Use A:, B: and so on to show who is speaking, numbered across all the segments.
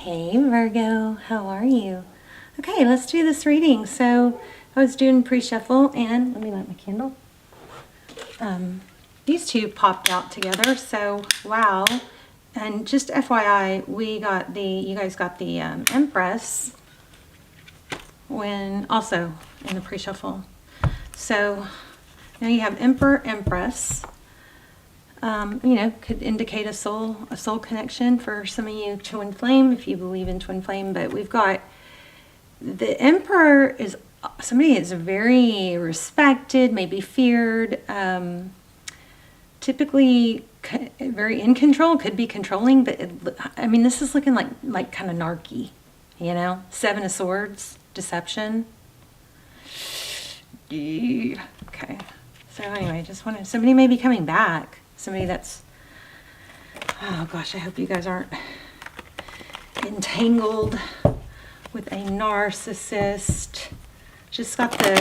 A: Hey Virgo, how are you? Okay, let's do this reading. So I was doing pre-shuffle and let me light my candle. These two popped out together, so wow. And just FYI, you guys got the Empress when also in the pre-shuffle. So now you have Emperor, Empress. Could indicate a soul connection for some of you, twin flame, if you believe in twin flame. But we've got the Emperor is somebody that's very respected, maybe feared, typically very in control, could be controlling. But this is looking like kind of narky, Seven of Swords, deception. Okay. So anyway, somebody may be coming back. Somebody that's, oh gosh, I hope you guys aren't entangled with a narcissist. Just got the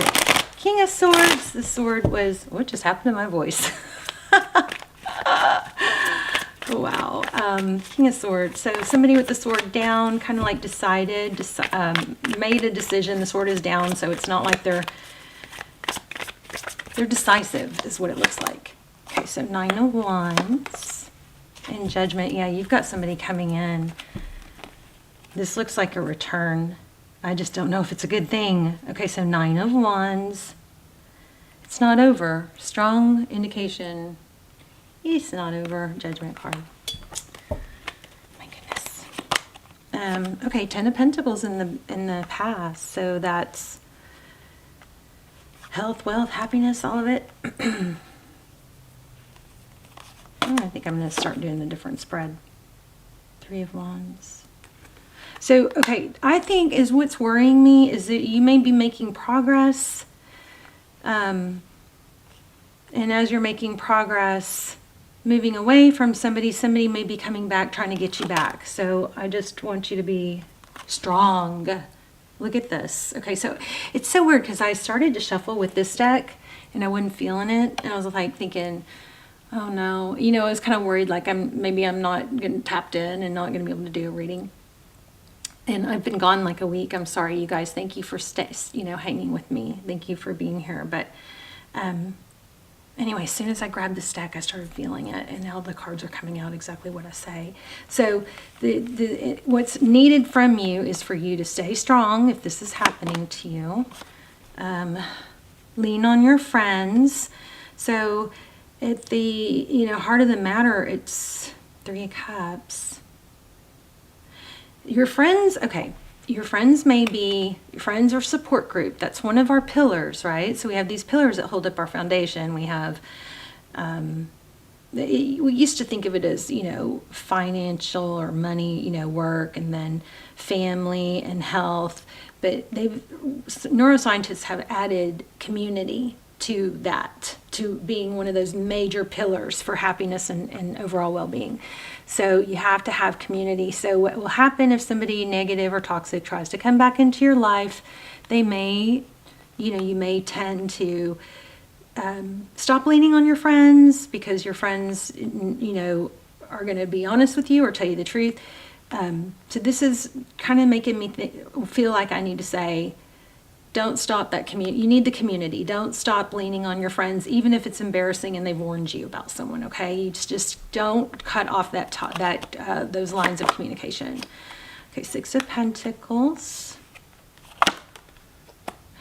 A: King of Swords. The sword was, what just happened to my voice? Wow. King of Swords. So somebody with the sword down, kind of like made a decision. The sword is down, so it's not like they're decisive is what it looks like. Okay, so Nine of Wands and Judgment. Yeah, you've got somebody coming in. This looks like a return. I just don't know if it's a good thing. Okay, so Nine of Wands. It's not over. Strong indication. It's not over. Judgment card. My goodness. Okay, Ten of Pentacles in the past. So that's health, wealth, happiness, all of it. I think I'm going to start doing the different spread. Three of Wands. So, okay, I think what's worrying me is that you may be making progress. And as you're making progress, moving away from somebody may be coming back, trying to get you back. So I just want you to be strong. Look at this. Okay, so it's so weird because I started to shuffle with this deck and I wasn't feeling it. And I was like thinking, oh no, I was kind of worried like I'm not getting tapped in and not going to be able to do a reading. And I've been gone like a week. I'm sorry, you guys. Thank you for hanging with me. Thank you for being here. But anyway, as soon as I grabbed this deck, I started feeling it, and now the cards are coming out exactly what I say. So what's needed from you is for you to stay strong if this is happening to you. Lean on your friends. So at the heart of the matter, it's Three of Cups. Your friends, okay, your friends may be your friends or support group. That's one of our pillars, right? So we have these pillars that hold up our foundation. We have, we used to think of it as, financial or money, work, and then family and health. But neuroscientists have added community to that, to being one of those major pillars for happiness and overall well-being. So you have to have community. So what will happen if somebody negative or toxic tries to come back into your life, they may, you may tend to stop leaning on your friends because your friends, are going to be honest with you or tell you the truth. So this is kind of making me feel like I need to say, don't stop that community. You need the community. Don't stop leaning on your friends, even if it's embarrassing and they've warned you about someone. Okay, you just don't cut off those lines of communication. Okay, Six of Pentacles,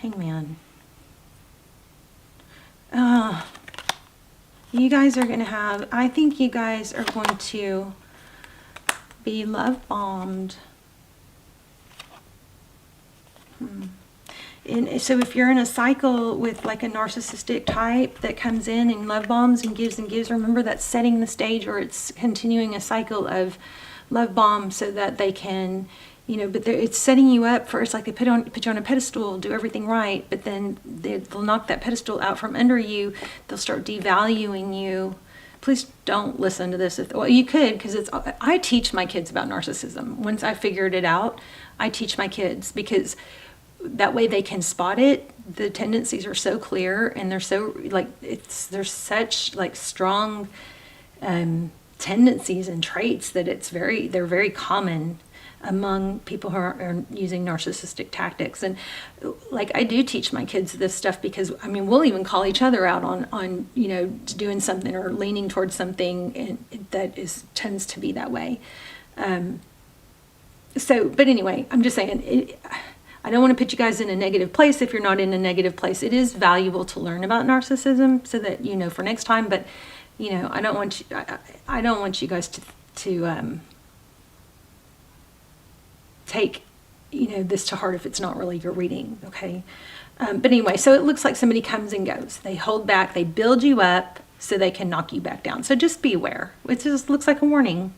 A: Hangman. You guys are going to have. I think you guys are going to be love bombed. And so if you're in a cycle with like a narcissistic type that comes in and love bombs and gives, remember that's setting the stage, or it's continuing a cycle of love bombs so that they can, but it's setting you up for, it's like they put you on a pedestal, do everything right, but then they'll knock that pedestal out from under you. They'll start devaluing you. Please don't listen to this. Well, you could, because I teach my kids about narcissism. Once I figured it out, I teach my kids because that way they can spot it. The tendencies are so clear, and they're so there's such strong tendencies and traits that they're very common. among people who are using narcissistic tactics. And like, I do teach my kids this stuff because, I mean, we'll even call each other out on you know, doing something or leaning towards something, and that tends to be that way. But anyway, I'm just saying, I don't want to put you guys in a negative place if you're not in a negative place. It is valuable to learn about narcissism so that, you know, for next time, but, you know, I don't want you guys to take, you know, this to heart if it's not really your reading, okay? But anyway, so it looks like somebody comes and goes. They hold back, they build you up so they can knock you back down. So just be aware. It just looks like a warning.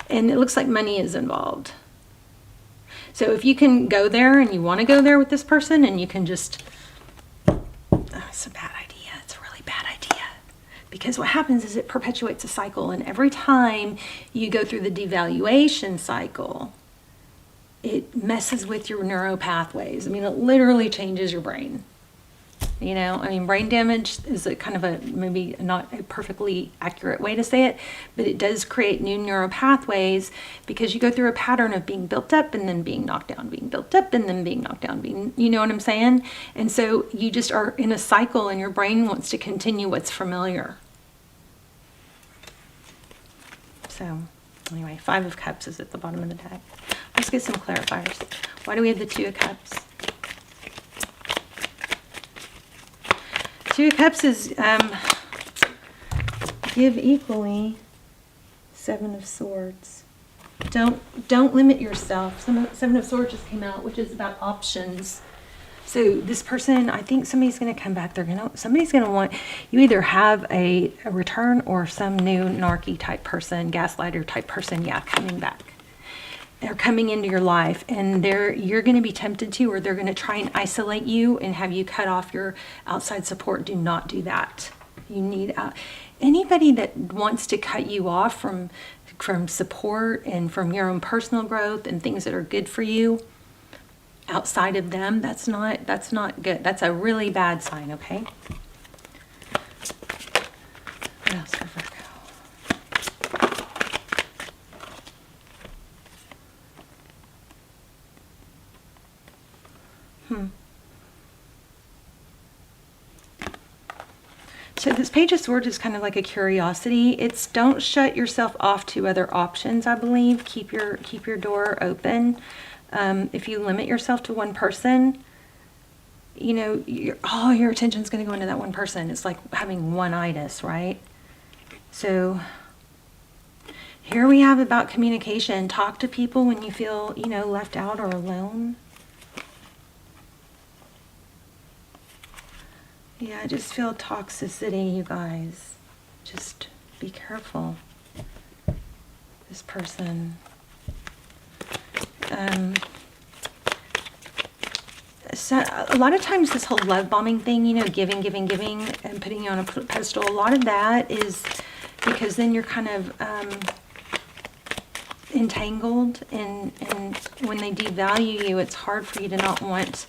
A: And it looks like money is involved. So if you can go there and you want to go there with this person, and you can just, it's a bad idea. It's a really bad idea. Because what happens is it perpetuates a cycle. And every time you go through the devaluation cycle, it messes with your neural pathways. I mean, it literally changes your brain. You know, I mean, brain damage is a kind of maybe not a perfectly accurate way to say it, but it does create new neural pathways because you go through a pattern of being built up and then being knocked down, being built up and then being knocked down, you know what I'm saying? And so you just are in a cycle and your brain wants to continue what's familiar. So anyway, 5 of Cups is at the bottom of the deck. Let's get some clarifiers. Why do we have the 2 of Cups? 2 of Cups is give equally. 7 of Swords. Don't limit yourself. 7 of Swords just came out, which is about options. So this person, I think somebody's going to come back. Somebody's going to want you either have a return or some new narky type person, gaslighter type person, coming back. They're coming into your life, and you're going to be tempted to, or they're going to try and isolate you and have you cut off your outside support. Do not do that. You need anybody that wants to cut you off from support and from your own personal growth and things that are good for you outside of them. That's not good. That's a really bad sign. Okay. What else for Virgo? So this Page of Swords is kind of like a curiosity. It's don't shut yourself off to other options, I believe. Keep your door open. If you limit yourself to one person, you know, all your attention is going to go into that one person. It's like having one-itis, right? So here we have about communication. Talk to people when you feel, you know, left out or alone. Yeah, I just feel toxicity, you guys. Just be careful. This person. So a lot of times this whole love bombing thing, you know, giving, and putting you on a pedestal, a lot of that is because then you're kind of entangled, and when they devalue you, it's hard for you to not want.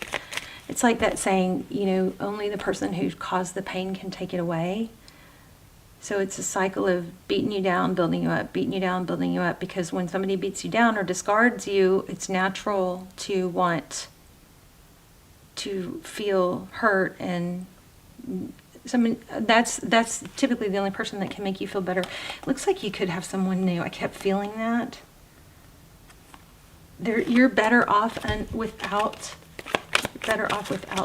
A: It's like that saying, you know, only the person who caused the pain can take it away. So it's a cycle of beating you down, building you up, beating you down, building you up. Because when somebody beats you down or discards you, it's natural to want to feel hurt, and that's typically the only person that can make you feel better. It looks like you could have someone new. I kept feeling that. You're better off without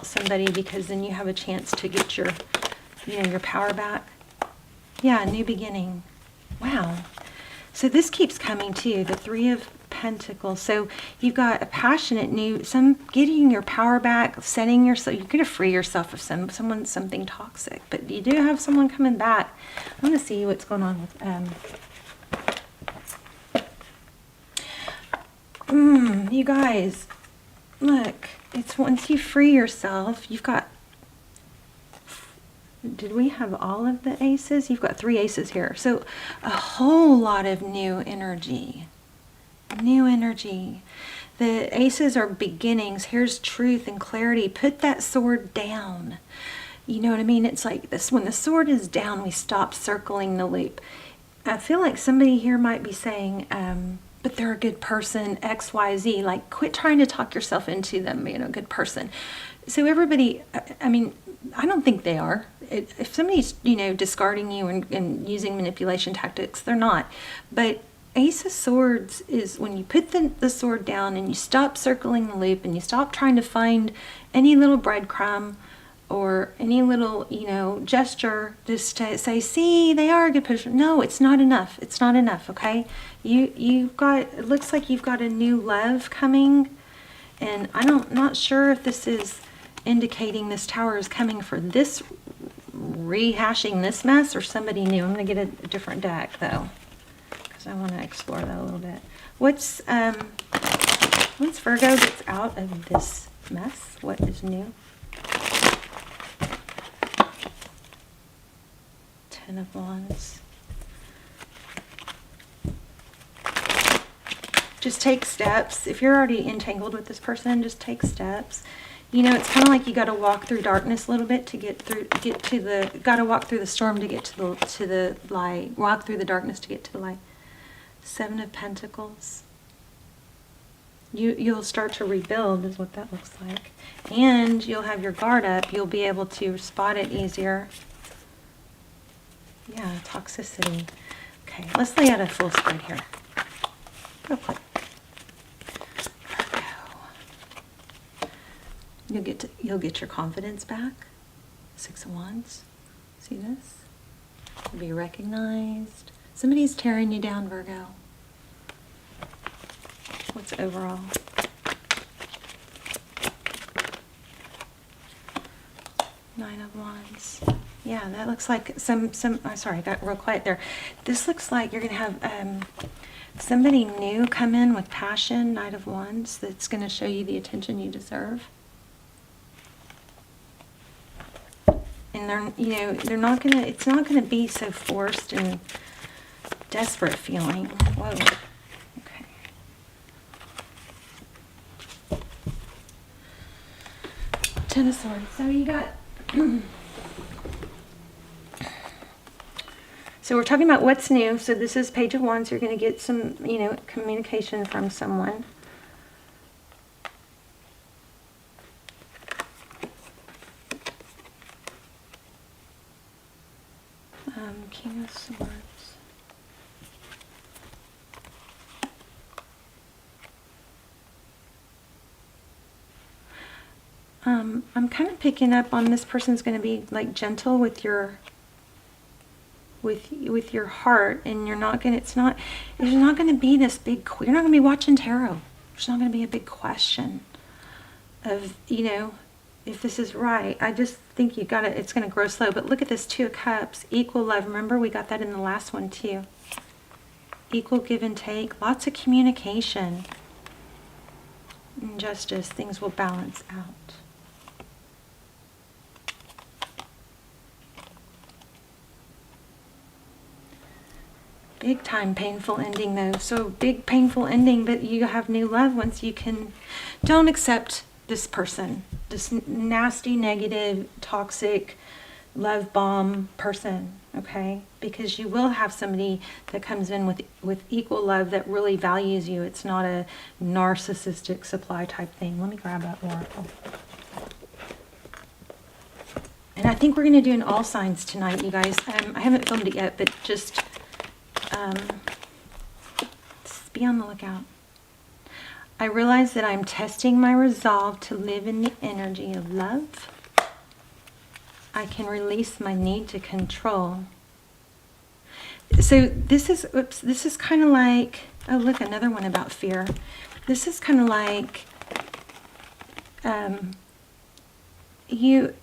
A: somebody, because then you have a chance to get your power back. Yeah, new beginning. Wow. So this keeps coming too, the 3 of Pentacles. So you've got a passionate getting your power back, setting yourself. You're going to free yourself of something toxic, but you do have someone coming back. I want to see what's going on with you guys. Look, it's once you free yourself, you've got. Did we have all of the aces? You've got 3 aces here. So a whole lot of new energy. New energy. The aces are beginnings. Here's truth and clarity. Put that sword down. You know what I mean? It's like this. When the sword is down, we stop circling the loop. I feel like somebody here might be saying, but they're a good person, X, Y, Z. Like, quit trying to talk yourself into them being a good person. So everybody, I mean, I don't think they are. If somebody's, discarding you and using manipulation tactics, they're not. But Ace of Swords is when you put the sword down and you stop circling the loop and you stop trying to find any little breadcrumb or any little, gesture just to say, see, they are a good person. No, it's not enough. It's not enough, okay? It looks like you've got a new love coming, and not sure if this is indicating this Tower is coming for this, rehashing this mess, or somebody new. I'm going to get a different deck, though, because I want to explore that a little bit. Once Virgo gets out of this mess, what is new? Ten of Wands. Just take steps. If you're already entangled with this person, just take steps. It's kind of like you got to walk through darkness a little bit to got to walk through the storm to get to the light. Walk through the darkness to get to the light. Seven of Pentacles. You'll start to rebuild is what that looks like. And you'll have your guard up. You'll be able to spot it easier. Yeah, toxicity. Okay, let's lay out a full spread here. Real quick. You'll get your confidence back. Six of Wands. See this? You'll be recognized. Somebody's tearing you down, Virgo. What's overall? Nine of Wands. Yeah, that looks like I'm sorry, I got real quiet there. This looks like you're going to have somebody new come in with passion, Knight of Wands, that's going to show you the attention you deserve. And they're not going to, it's not going to be so forced and desperate feeling. Whoa. Okay. Ten of Swords. So you got so we're talking about what's new. So this is Page of Wands. You're going to get some, communication from someone. King of Swords. I'm kind of picking up on this person's going to be like gentle with your heart, and you're not going to, there's not going to be this big, you're not going to be watching tarot. There's not going to be a big question of, if this is right. I just think it's going to grow slow. But look at this, Two of Cups, equal love. Remember, we got that in the last one too. Equal give and take, lots of communication. And justice, things will balance out. Big time painful ending though. So big painful ending, but you have new love once you can. Don't accept this person, this nasty, negative, toxic, love bomb person, okay? Because you will have somebody that comes in with equal love that really values you. It's not a narcissistic supply type thing. Let me grab that oracle. And I think we're going to do an all signs tonight, you guys. I haven't filmed it yet, but just be on the lookout. I realize that I'm testing my resolve to live in the energy of love. I can release my need to control. So this is kind of like, oh look, another one about fear. This is kind of like you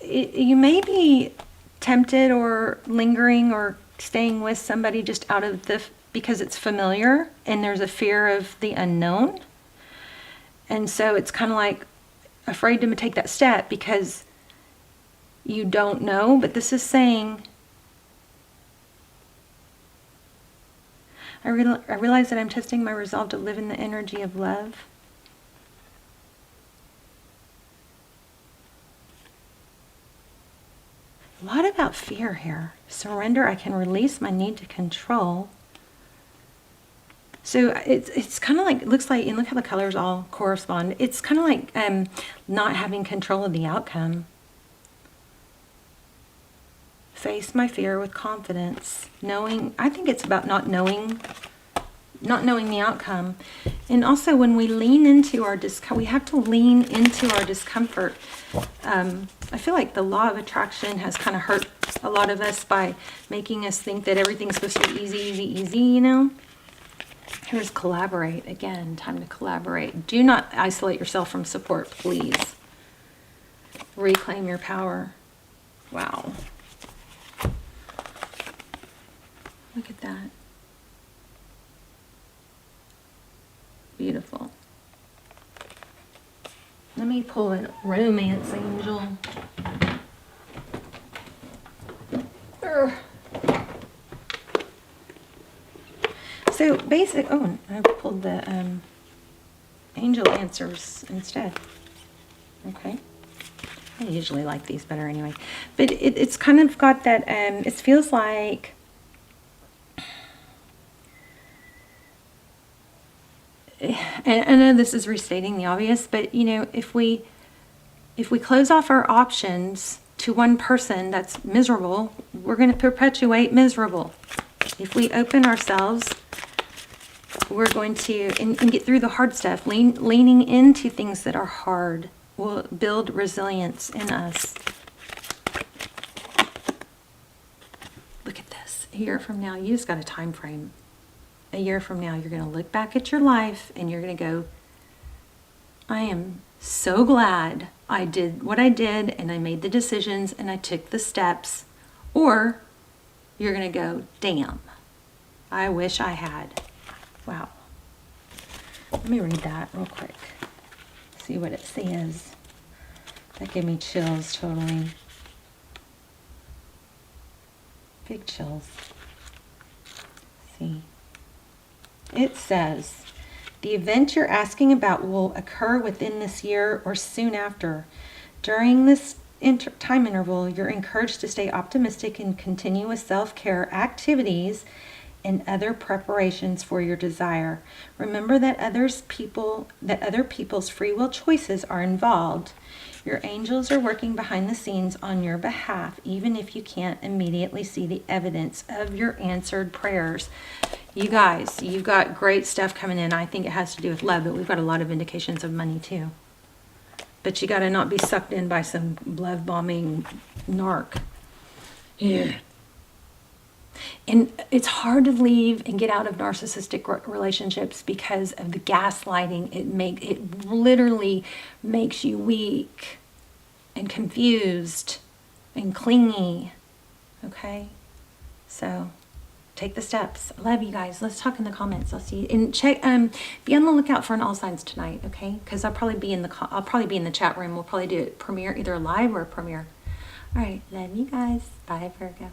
A: may be tempted or lingering or staying with somebody just out of because it's familiar and there's a fear of the unknown. And so it's kind of like afraid to take that step because you don't know. But this is saying, I realize that I'm testing my resolve to live in the energy of love. A lot about fear here. Surrender. I can release my need to control. So it's kind of like, it looks like, and look how the colors all correspond. It's kind of like not having control of the outcome. Face my fear with confidence. Knowing, I think it's about not knowing the outcome. And also when we lean into our discomfort, we have to lean into our discomfort. I feel like the law of attraction has kind of hurt a lot of us by making us think that everything's supposed to be easy, easy, easy, you know? Here's collaborate. Again, time to collaborate. Do not isolate yourself from support, please. Reclaim your power. Wow. Look at that. Beautiful. Let me pull a romance angel. So basic, oh, I pulled the angel answers instead. Okay. I usually like these better anyway. But it's kind of got that, it feels like, and I know this is restating the obvious, but you know, if we close off our options to one person that's miserable, we're going to perpetuate miserable. If we open ourselves, we're going to and get through the hard stuff. Leaning into things that are hard will build resilience in us. Look at this. A year from now, you just got a time frame. A year from now, you're going to look back at your life and you're going to go, I am so glad I did what I did and I made the decisions and I took the steps. Or you're going to go, damn, I wish I had. Wow. Let me read that real quick. See what it says. That gave me chills, totally. Big chills. See. It says, the event you're asking about will occur within this year or soon after. During this time interval, you're encouraged to stay optimistic and continue with self-care activities and other preparations for your desire. Remember that other people's free will choices are involved. Your angels are working behind the scenes on your behalf, even if you can't immediately see the evidence of your answered prayers. You guys, you've got great stuff coming in. I think it has to do with love, but we've got a lot of indications of money too. But you got to not be sucked in by some love bombing narc. Yeah. And it's hard to leave and get out of narcissistic relationships because of the gaslighting. It literally makes you weak and confused and clingy. Okay? So take the steps. I love you guys. Let's talk in the comments. I'll see you. And check be on the lookout for an all signs tonight, okay? Because I'll probably be in the chat room. We'll probably do it premiere, either live or premiere. All right, love you guys. Bye, Virgo.